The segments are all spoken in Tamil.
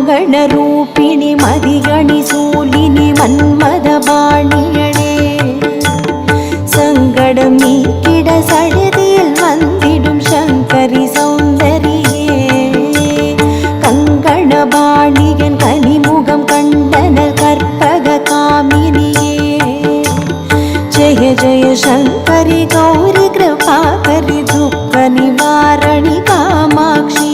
மங்களரூபிணி மதிகணி சூலினி மன்மதபாணியளே சங்கடம் நீக்கிட சடுதியில் வந்திடும் சங்கரி சௌந்தரியே கங்கணபாணியன் கனிமுகம் கண்டனல் கற்பக காமினியே ஜெய ஜெய சங்கரி கௌரி கிருபாகரி துக்க நிவாரணி காமாட்சி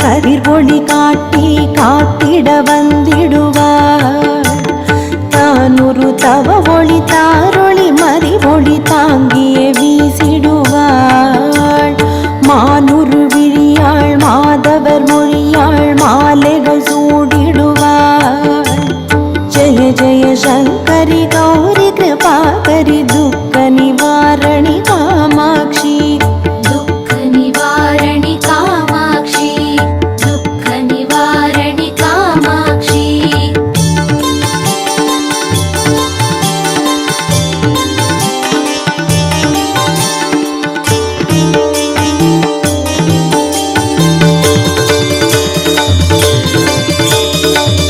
கதிர் ஒளி காட்டி காத்திட வந்திடுவார் தானொரு தவ ஒளி தாரொளி மதி ஒளி தாங்கிய வீசிடுவாள் மானுரு விழியாள் மாதவர் மொழியாள் மாலைகள் சூடிடுவாள் ஜெய ஜெய சங்கரி கௌரி கிருபாகரி துக்க நிவாரணி காமாட்சி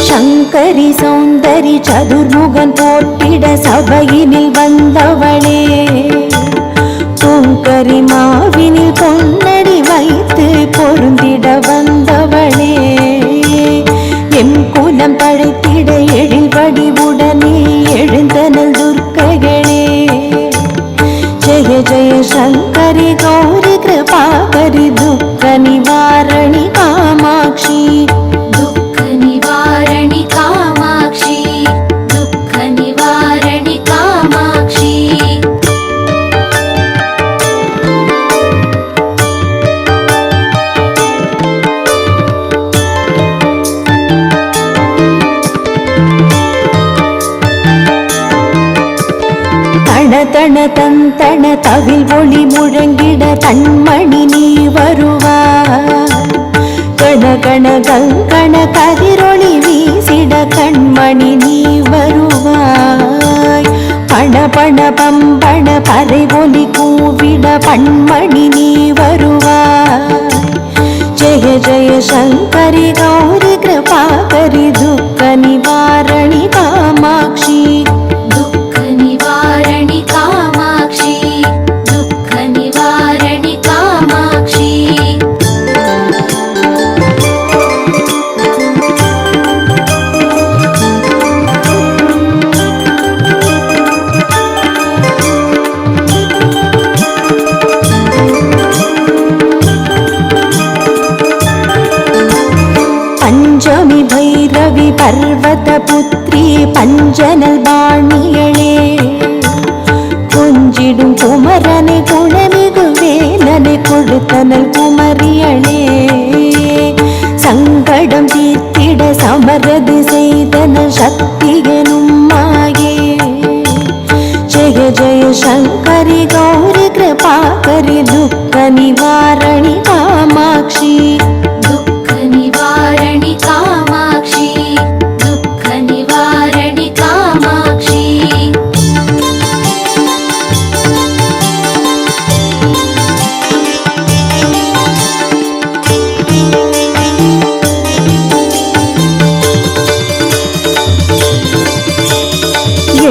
சங்கரி சௌந்தரி சதுர்முகன் போட்டிட சபையினில் வந்தவளே பொங்கரி மாவினில் பொன்னடி வைத்து பொருந்திட வந்தவளே எம் குலம் படைத்திட எழில் வடிவுடனே எழுந்தனல் துர்க்கைகளே ஜெய ஜெய சங்கரி கௌரி கிருபாகரி துக்க நிவாரணி காமாட்சி தன தந்தன தவில் ஒளி முழங்கிட தன்மணி நீ வருவாய் கண கண கங்கண கதிரொளி வீசிட கண்மணி நீ வருவாய் பண பண பம்பண பறை ஒலி கூவிட பண்மணி நீ வருவாய் ஜெய ஜெய சங்கரி கௌரி கிருபாகரி துக்க நிவாரணி காமாட்சி பஞ்சமி பைரவி பர்வத புத்ரி பஞ்சனல் பாணியளே கொஞ்சிடும் குமரனை குணமிகு வேலனை கொடுத்தனல் குமரியளே சங்கடம் தீர்த்திட சமரது செய்தன சக்தியனும் மாயே ஜெய ஜெய சங்கரி கௌரி கிருபாகரி துக்க நிவாரணி காமாட்சி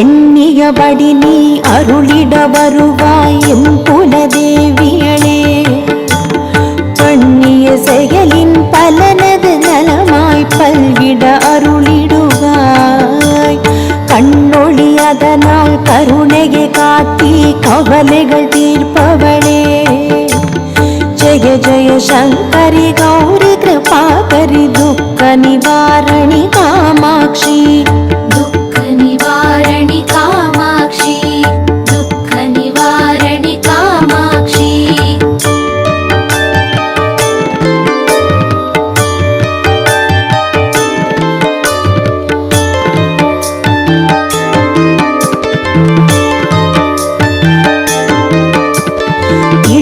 எண்ணியபடி நீ அருளிட வருவாய் என் குலதேவியளே பண்ணிய செயலின் பலனது நலமாய் பல்விட அருளிடுவாய் கண்ணொளி அதனால் கருணையை காட்டி கவலைகள் தீர்ப்பவளே ஜெய ஜெய சங்கரி கௌரி கிருபாகரி துக்க நிவாரணி காமாட்சி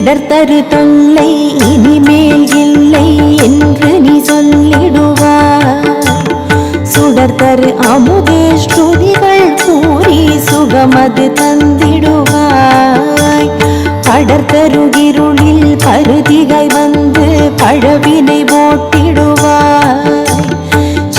இடர்தரு தொல்லை இனிமேல் இல்லை என்று நீ சொல்லிடுவாய். சுடர்தரு அமுதே ஸ்ருதிகள் கூறி சுகமது தந்திடுவாய். படர்தருகிருளில் பருதிகை வந்து பழவினை போட்டிடுவாய்.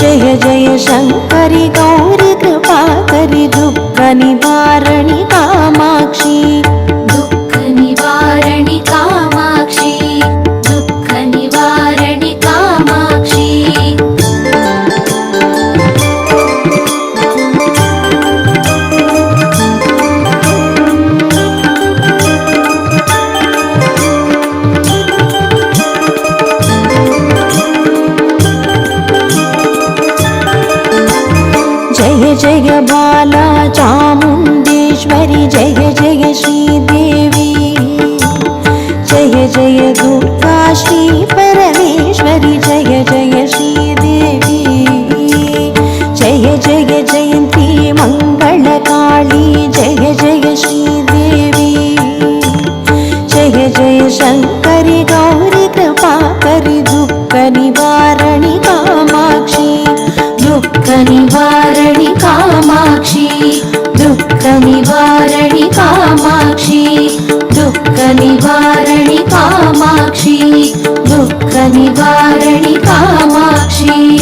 ஜெய ஜெய சங்கரி கௌரி கிருபாகரி துக்க நிவாரணி காமாட்சி. दुःख निवारणि कामाक्षी दुःख निवारणि कामाक्षी जय जय बाला चामुण्डेश्वरी जय जय श्रीदेवी. जय जय दुर्गा श्री परमेश्वरी जय जय श्रीदेवी. जय जय जयन्ती मङ्गलकाली जय जय श्रीदेवी. जय जय शङ्करि गौरी कृपाकरि दुःख निवारणि कामाक्षी. दुःख निवारणि कामाक्षी दुःख निवारणि कामाक्षी दुःख निवारणि कामाक्षी दुःख निवारणि कामाक्षी.